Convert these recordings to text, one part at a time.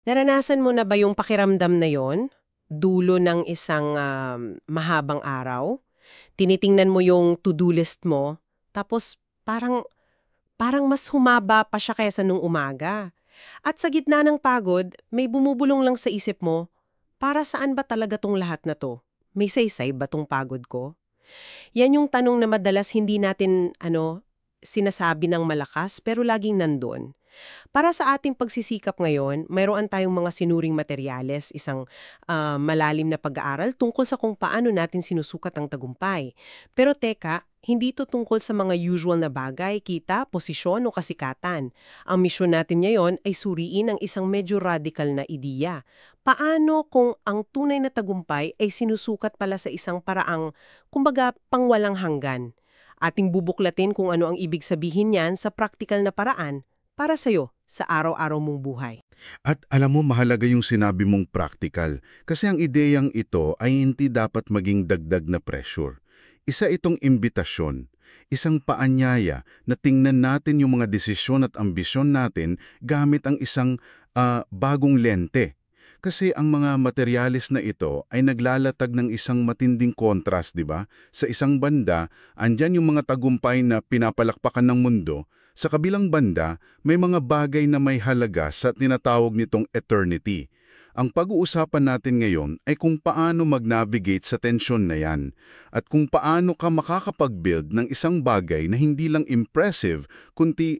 Naranasan mo na ba yung pakiramdam na yon? Dulo ng isang mahabang araw? Tinitingnan mo yung to-do list mo, tapos parang parang mas humaba pa siya kaysa nung umaga. At sa gitna ng pagod, may bumubulong lang sa isip mo, para saan ba talaga tong lahat na to? May saysay ba tong pagod ko? Yan yung tanong na madalas hindi natin sinasabi ng malakas pero laging nandun. Para sa ating pagsisikap ngayon, mayroon tayong mga sinuring materyales, isang malalim na pag-aaral tungkol sa kung paano natin sinusukat ang tagumpay. Pero teka, hindi ito tungkol sa mga usual na bagay, kita, posisyon o kasikatan. Ang misyon natin ngayon ay suriin ang isang medyo radical na ideya. Paano kung ang tunay na tagumpay ay sinusukat pala sa isang paraang, kumbaga, pangwalang hanggan? Ating bubuklatin kung ano ang ibig sabihin niyan sa praktikal na paraan para sa'yo sa araw-araw mong buhay. At alam mo, mahalaga yung sinabi mong practical kasi ang ideyang ito ay hindi dapat maging dagdag na pressure. Isa itong imbitasyon, isang paanyaya na tingnan natin yung mga desisyon at ambisyon natin gamit ang isang bagong lente. Kasi ang mga materyales na ito ay naglalatag ng isang matinding kontrast, di ba? Sa isang banda, andyan yung mga tagumpay na pinapalakpakan ng mundo. Sa kabilang banda, may mga bagay na may halaga sa tinatawag nitong eternity. Ang pag-uusapan natin ngayon ay kung paano mag-navigate sa tensyon na yan at kung paano ka makakapag-build ng isang bagay na hindi lang impressive, kundi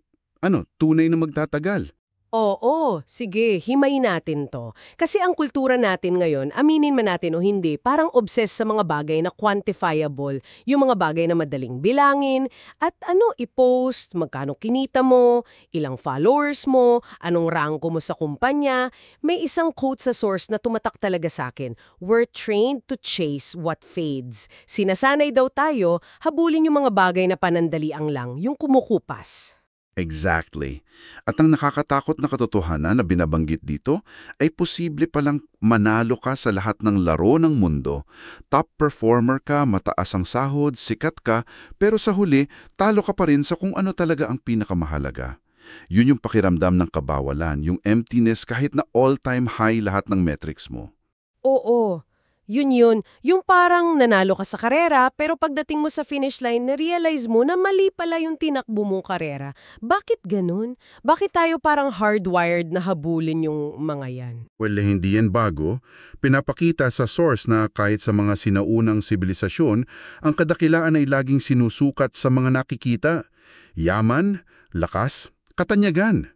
tunay na magtatagal. Oo, sige, himayin natin to. Kasi ang kultura natin ngayon, aminin man natin o hindi, parang obsessed sa mga bagay na quantifiable, yung mga bagay na madaling bilangin, at i-post, magkano kinita mo, ilang followers mo, anong rangko mo sa kumpanya. May isang quote sa source na tumatak talaga sa akin, "We're trained to chase what fades." Sinasanay daw tayo, habulin yung mga bagay na panandaliang lang, yung kumukupas. Exactly. At ang nakakatakot na katotohanan na binabanggit dito ay posible palang manalo ka sa lahat ng laro ng mundo. Top performer ka, mataas ang sahod, sikat ka, pero sa huli, talo ka pa rin sa kung ano talaga ang pinakamahalaga. Yun yung pakiramdam ng kabawalan, yung emptiness kahit na all-time high lahat ng metrics mo. Oo, yun. Yung parang nanalo ka sa karera, pero pagdating mo sa finish line, na-realize mo na mali pala yung tinakbo mong karera. Bakit ganun? Bakit tayo parang hardwired na habulin yung mga yan? Well, hindi yan bago. Pinapakita sa source na kahit sa mga sinaunang sibilisasyon, ang kadakilaan ay laging sinusukat sa mga nakikita. Yaman, lakas, katanyagan.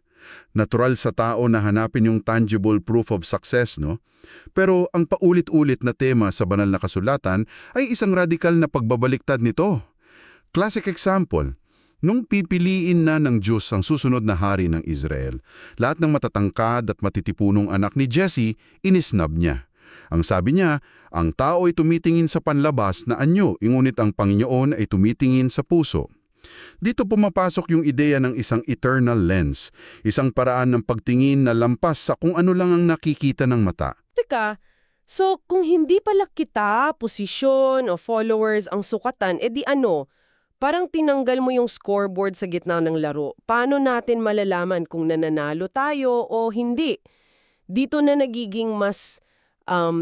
Natural sa tao na hanapin yung tangible proof of success, no? Pero ang paulit-ulit na tema sa banal na kasulatan ay isang radikal na pagbabaliktad nito. Classic example, nung pipiliin na ng Diyos ang susunod na hari ng Israel, lahat ng matatangkad at matitipunong anak ni Jesse, inisnab niya. Ang sabi niya, ang tao ay tumitingin sa panlabas na anyo, ngunit ang Panginoon ay tumitingin sa puso. Dito pumapasok yung ideya ng isang eternal lens, isang paraan ng pagtingin na lampas sa kung ano lang ang nakikita ng mata. Teka, so kung hindi pala kita, posisyon o followers ang sukatan, edi parang tinanggal mo yung scoreboard sa gitna ng laro. Paano natin malalaman kung nananalo tayo o hindi? Dito na nagiging mas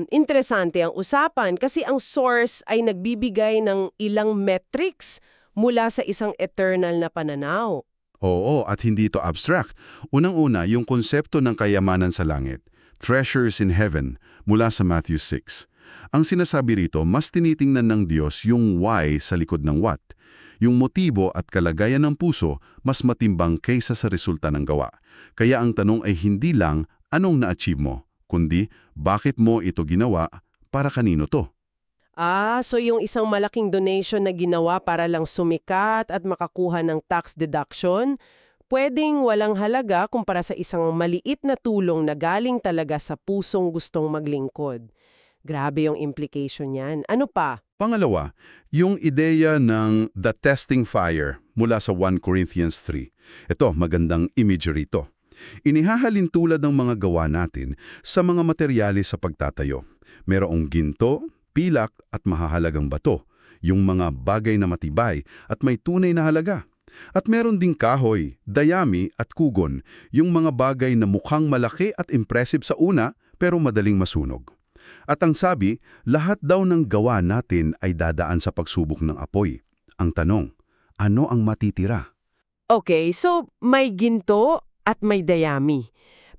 interesante ang usapan kasi ang source ay nagbibigay ng ilang metrics mula sa isang eternal na pananaw. Oo, at hindi ito abstract. Unang-una, yung konsepto ng kayamanan sa langit, treasures in heaven, mula sa Matthew 6. Ang sinasabi rito, mas tinitingnan ng Diyos yung why sa likod ng what. Yung motibo at kalagayan ng puso, mas matimbang kaysa sa resulta ng gawa. Kaya ang tanong ay hindi lang, anong na-achieve mo? Kundi, bakit mo ito ginawa? Para kanino to? So yung isang malaking donation na ginawa para lang sumikat at makakuha ng tax deduction, pwedeng walang halaga kumpara sa isang maliit na tulong na galing talaga sa pusong gustong maglingkod. Grabe yung implication niyan. Ano pa? Pangalawa, yung ideya ng the testing fire mula sa 1 Corinthians 3. Ito, magandang imagery ito. Inihahalin tulad ng mga gawa natin sa mga materyales sa pagtatayo. Merong ginto, pilak at mahahalagang bato, yung mga bagay na matibay at may tunay na halaga. At meron ding kahoy, dayami at kugon, yung mga bagay na mukhang malaki at impressive sa una pero madaling masunog. At ang sabi, lahat daw ng gawa natin ay dadaan sa pagsubok ng apoy. Ang tanong, ano ang matitira? Okay, so may ginto at may dayami.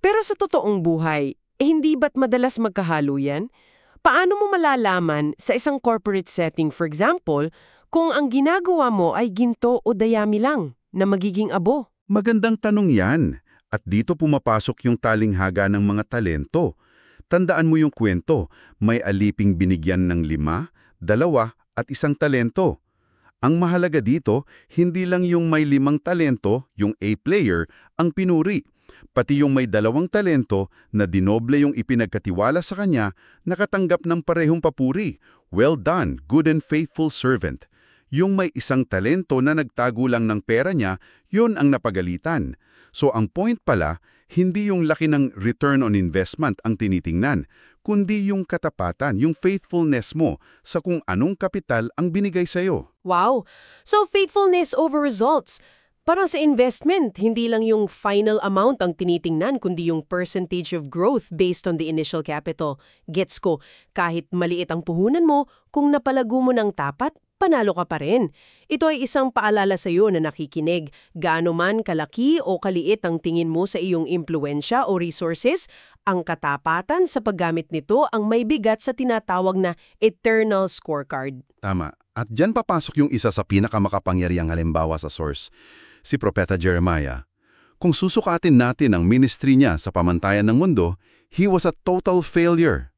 Pero sa totoong buhay, hindi ba't madalas magkahalo yan? Paano mo malalaman sa isang corporate setting, for example, kung ang ginagawa mo ay ginto o dayami lang na magiging abo? Magandang tanong yan. At dito pumapasok yung talinghaga ng mga talento. Tandaan mo yung kwento, may aliping binigyan ng 5, 2 at 1 talento. Ang mahalaga dito, hindi lang yung may 5 talento, yung A-player, ang pinuri. Pati yung may 2 talento na dinoble yung ipinagkatiwala sa kanya, nakatanggap ng parehong papuri. Well done, good and faithful servant. Yung may 1 talento na nagtago lang ng pera niya, yun ang napagalitan. So ang point pala, hindi yung laki ng return on investment ang tinitingnan, kundi yung katapatan, yung faithfulness mo sa kung anong kapital ang binigay sa'yo. Wow! So faithfulness over results. Parang sa investment, hindi lang yung final amount ang tinitingnan, kundi yung percentage of growth based on the initial capital. Gets ko, kahit maliit ang puhunan mo, kung napalago mo ng tapat, panalo ka pa rin. Ito ay isang paalala sa iyo na nakikinig. Gaano man kalaki o kaliit ang tingin mo sa iyong impluensya o resources, ang katapatan sa paggamit nito ang may bigat sa tinatawag na eternal scorecard. Tama. At dyan papasok yung isa sa pinakamakapangyarihang halimbawa sa source, si Propeta Jeremiah. Kung susukatin natin ang ministry niya sa pamantayan ng mundo, he was a total failure.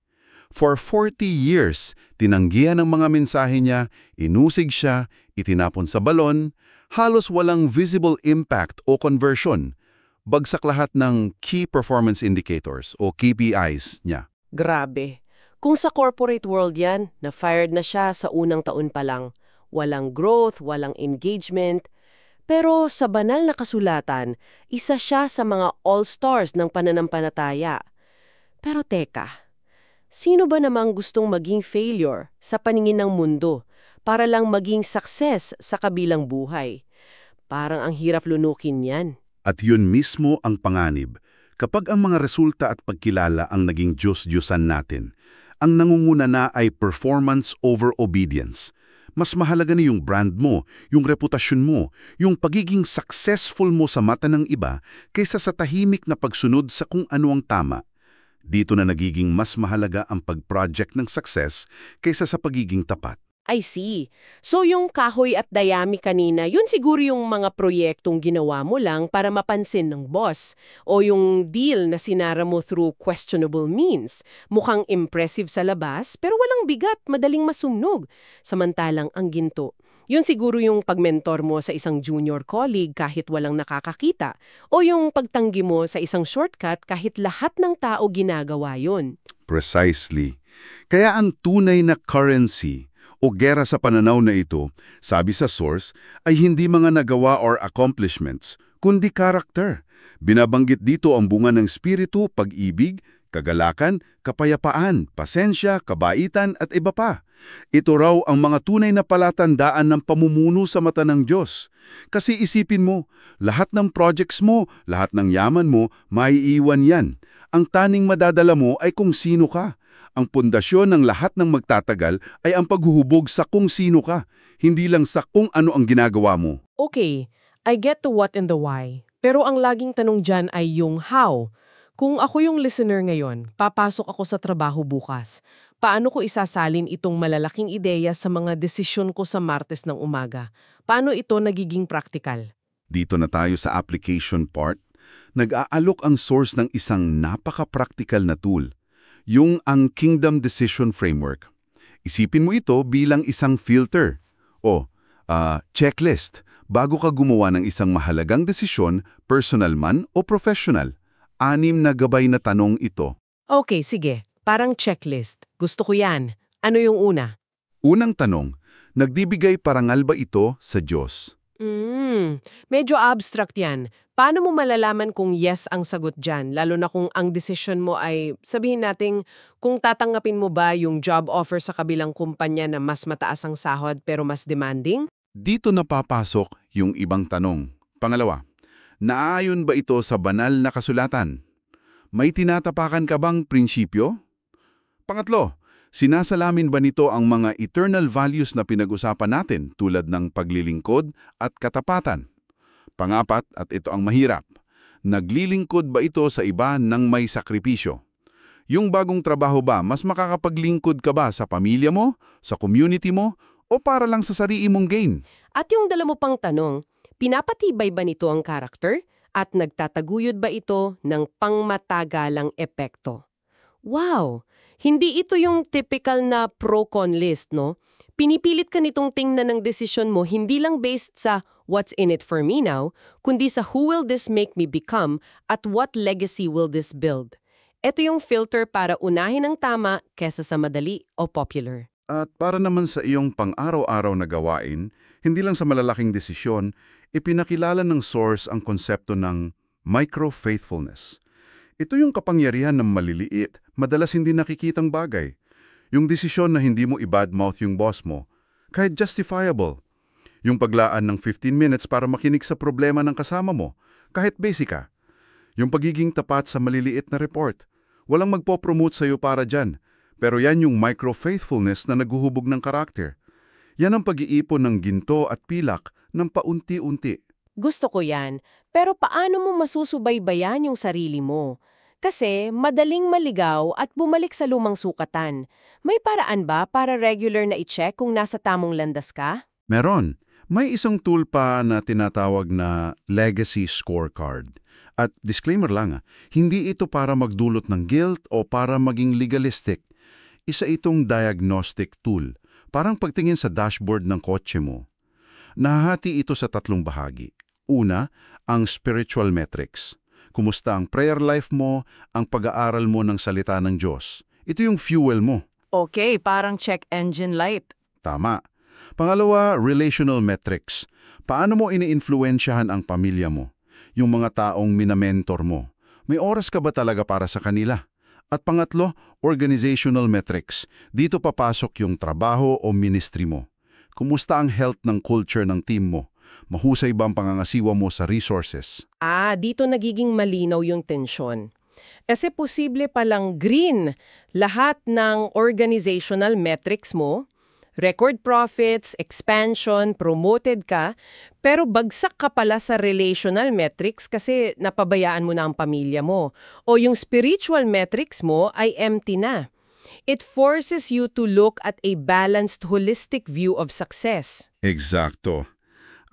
For 40 years, tinanggihan ang mga mensahe niya, inusig siya, itinapon sa balon, halos walang visible impact o conversion. Bagsak lahat ng Key Performance Indicators o KPIs niya. Grabe. Kung sa corporate world yan, na-fired na siya sa unang taon pa lang. Walang growth, walang engagement. Pero sa banal na kasulatan, isa siya sa mga all-stars ng pananampalataya. Pero teka, sino ba namang gustong maging failure sa paningin ng mundo para lang maging success sa kabilang buhay? Parang ang hirap lunukin yan. At yun mismo ang panganib. Kapag ang mga resulta at pagkilala ang naging Diyos-Diyosan natin, ang nangunguna na ay performance over obedience. Mas mahalaga na yung brand mo, yung reputasyon mo, yung pagiging successful mo sa mata ng iba kaysa sa tahimik na pagsunod sa kung ano ang tama. Dito na nagiging mas mahalaga ang pag-project ng success kaysa sa pagiging tapat. I see. So yung kahoy at dayami kanina, yun siguro yung mga proyektong ginawa mo lang para mapansin ng boss. O yung deal na sinara mo through questionable means. Mukhang impressive sa labas, pero walang bigat, madaling masumnog. Samantalang ang ginto. Yun siguro yung pagmentor mo sa isang junior colleague kahit walang nakakakita. O yung pagtanggi mo sa isang shortcut kahit lahat ng tao ginagawa yun. Precisely. Kaya ang tunay na currency o gera sa pananaw na ito, sabi sa source, ay hindi mga nagawa or accomplishments, kundi karakter. Binabanggit dito ang bunga ng spiritu, pag-ibig, kagalakan, kapayapaan, pasensya, kabaitan at iba pa. Ito raw ang mga tunay na palatandaan ng pamumuno sa mata ng Diyos. Kasi isipin mo, lahat ng projects mo, lahat ng yaman mo, maiiwan yan. Ang taning madadala mo ay kung sino ka. Ang pundasyon ng lahat ng magtatagal ay ang paghuhubog sa kung sino ka, hindi lang sa kung ano ang ginagawa mo. Okay, I get the what and the why. Pero ang laging tanong dyan ay yung how. Kung ako yung listener ngayon, papasok ako sa trabaho bukas. Paano ko isasalin itong malalaking ideya sa mga desisyon ko sa Martes ng umaga? Paano ito nagiging practical? Dito na tayo sa application part. Nag-aalok ang source ng isang napaka-practical na tool, yung ang Kingdom Decision Framework. Isipin mo ito bilang isang filter o checklist bago ka gumawa ng isang mahalagang desisyon, personal man o professional. 6 na gabay na tanong ito. Okay, sige. Parang checklist. Gusto ko yan. Ano yung una? Unang tanong, nagbibigay parangal ba ito sa Diyos? Medyo abstract yan. Paano mo malalaman kung yes ang sagot dyan? Lalo na kung ang decision mo ay, sabihin nating, kung tatanggapin mo ba yung job offer sa kabilang kumpanya na mas mataas ang sahod pero mas demanding? Dito napapasok yung ibang tanong. Pangalawa, naaayon ba ito sa banal na kasulatan? May tinatapakan ka bang prinsipyo? Pangatlo, sinasalamin ba nito ang mga eternal values na pinag-usapan natin tulad ng paglilingkod at katapatan? Pangapat, at ito ang mahirap, naglilingkod ba ito sa iba ng may sakripisyo? Yung bagong trabaho ba, mas makakapaglingkod ka ba sa pamilya mo, sa community mo, o para lang sa sarili mong gain? At yung dala mo pang tanong, pinapatibay ba nito ang karakter? At nagtataguyod ba ito ng pangmatagalang epekto? Wow! Hindi ito yung typical na pro-con list, no? Pinipilit ka nitong tingnan ng desisyon mo hindi lang based sa what's in it for me now, kundi sa who will this make me become at what legacy will this build. Ito yung filter para unahin ang tama kesa sa madali o popular. At para naman sa iyong pang-araw-araw na gawain, hindi lang sa malalaking desisyon, ipinakilala ng source ang konsepto ng micro-faithfulness. Ito yung kapangyarihan ng maliliit, madalas hindi nakikitang bagay. Yung desisyon na hindi mo i-badmouth yung boss mo, kahit justifiable. Yung paglaan ng 15 minutes para makinig sa problema ng kasama mo, kahit basic ka. Yung pagiging tapat sa maliliit na report. Walang magpo-promote sa'yo para dyan. Pero yan yung micro-faithfulness na naguhubog ng karakter. Yan ang pag-iipon ng ginto at pilak ng paunti-unti. Gusto ko yan, pero paano mo masusubaybayan yung sarili mo? Kasi madaling maligaw at bumalik sa lumang sukatan. May paraan ba para regular na i-check kung nasa tamong landas ka? Meron. May isang tool pa na tinatawag na Legacy Scorecard. At disclaimer lang, hindi ito para magdulot ng guilt o para maging legalistic. Isa itong diagnostic tool, parang pagtingin sa dashboard ng kotse mo. Nahahati ito sa tatlong bahagi. Una, ang spiritual metrics. Kumusta ang prayer life mo, ang pag-aaral mo ng salita ng Diyos. Ito yung fuel mo. Okay, parang check engine light. Tama. Pangalawa, relational metrics. Paano mo ini-influensyahan ang pamilya mo? Yung mga taong minamentor mo. May oras ka ba talaga para sa kanila? At pangatlo, organizational metrics. Dito papasok yung trabaho o ministry mo. Kumusta ang health ng culture ng team mo? Mahusay ba ang pangangasiwa mo sa resources? Dito nagiging malinaw yung tensyon. Kasi posible palang green lahat ng organizational metrics mo, record profits, expansion, promoted ka, pero bagsak ka pala sa relational metrics kasi napabayaan mo na ang pamilya mo. O yung spiritual metrics mo ay empty na. It forces you to look at a balanced, holistic view of success. Eksakto.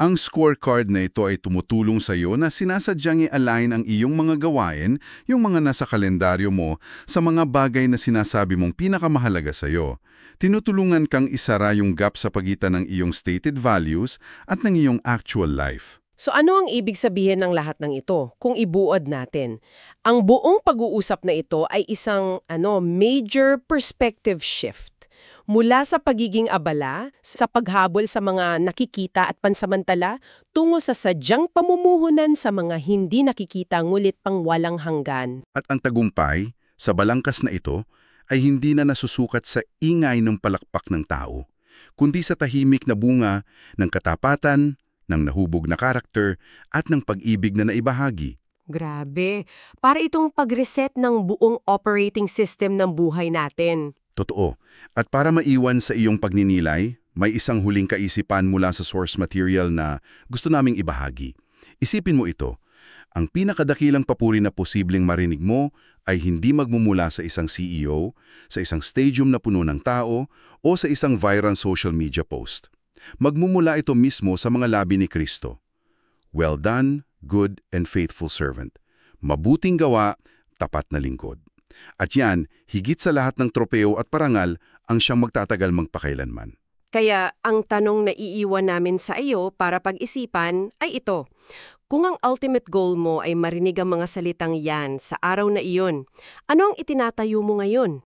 Ang scorecard na ito ay tumutulong sa iyo na sinasadyang i-align ang iyong mga gawain, yung mga nasa kalendaryo mo, sa mga bagay na sinasabi mong pinakamahalaga sa iyo. Tinutulungan kang isara yung gap sa pagitan ng iyong stated values at ng iyong actual life. So ano ang ibig sabihin ng lahat ng ito kung ibuod natin? Ang buong pag-uusap na ito ay isang major perspective shift. Mula sa pagiging abala, sa paghabol sa mga nakikita at pansamantala, tungo sa sadyang pamumuhunan sa mga hindi nakikita ngulit pang walang hanggan. At ang tagumpay, sa balangkas na ito, ay hindi na nasusukat sa ingay ng palakpak ng tao, kundi sa tahimik na bunga ng katapatan, ng nahubog na karakter, at ng pag-ibig na naibahagi. Grabe, para itong pag-reset ng buong operating system ng buhay natin. Totoo. At para maiwan sa iyong pagninilay, may isang huling kaisipan mula sa source material na gusto naming ibahagi. Isipin mo ito. Ang pinakadakilang papuri na posibleng marinig mo ay hindi magmumula sa isang CEO, sa isang stadium na puno ng tao, o sa isang viral social media post. Magmumula ito mismo sa mga labi ni Kristo. Well done, good and faithful servant. Mabuting gawa, tapat na lingkod. At yan, higit sa lahat ng tropeo at parangal, ang siyang magtatagal magpakailanman. Kaya ang tanong na iiwan namin sa iyo para pag-isipan ay ito. Kung ang ultimate goal mo ay marinig ang mga salitang yan sa araw na iyon, ano ang itinatayo mo ngayon?